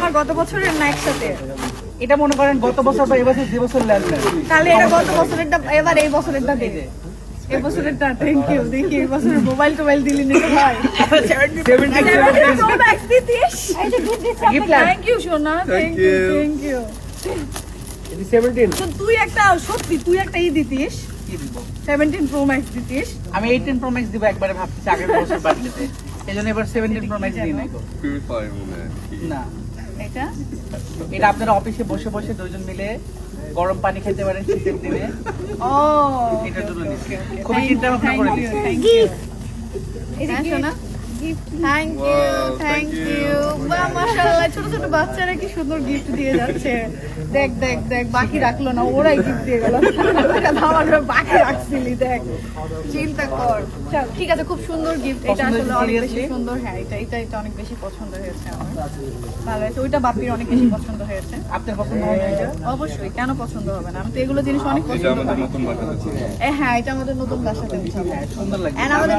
আমার গত বছরের না একসাথে? এটা মনে করেন গত বছর বা এবছর যে বছর লেনদেন। তাহলে এটা গত বছরেরটা, এবার এই বছরেরটা দিন। এই বছরেরটা থ্যাংক ইউ। দেখি এই বছরের মোবাইল টোবাইল দিলি নিতে হয়। 17 Pro Max দিতিস। Gift plan. থ্যাংক ইউ সোনা, থ্যাংক ইউ, থ্যাংক ইউ। 17 তো তুই একটা সত্যি তুই একটা দিতিস, কি দিব? 17 Pro Max দিতিস। আমি 18 Pro Max দিব একবারে ভাবতেছি আগের বছর বাড়িতে। এজন্য এবার 17 Pro Max দিই নাই গো। পিউরিফাই মনে হয়। না, এটা এটা আপনারা অফিসে বসে বসে দুইজন মিলে গরম পানি খেতে পারেন শীতের দিনে। ও এটার জন্য নিচ্ছি। খুবই চিন্তা ভাবনা করে নিচ্ছি। Thank you. হ্যাঁ সোনা, thank you, Wow, thank thank you. you. বাহ মাশাআল্লাহ, ছোট ছোট বাচ্চারা কি সুন্দর গিফট দিয়ে যাচ্ছে। দেখ দেখ দেখ, বাকি রাখলো না, ওরাই গিফট দিয়ে গেল। এটা আমার বাকি রাখছিলি, দেখ চিন্তা কর। চল ঠিক আছে, খুব সুন্দর গিফট। এটা পছন্দ আসলে অনেক বেশি seriously? সুন্দর। হ্যাঁ এটা অনেক বেশি পছন্দ হয়েছে আমার, ভালো হয়েছে। ওইটা বাপির অনেক বেশি পছন্দ হয়েছে। আপনার পছন্দ হয় না এটা? অবশ্যই, কেন পছন্দ হবে না? আমি তো এগুলো জিনিস অনেক এটা পছন্দ আমাদের করি। নতুন বাসাতে ছিল। হ্যাঁ এটা আমাদের নতুন বাসাতে উঠাবো। সুন্দর লাগে। And আমাদের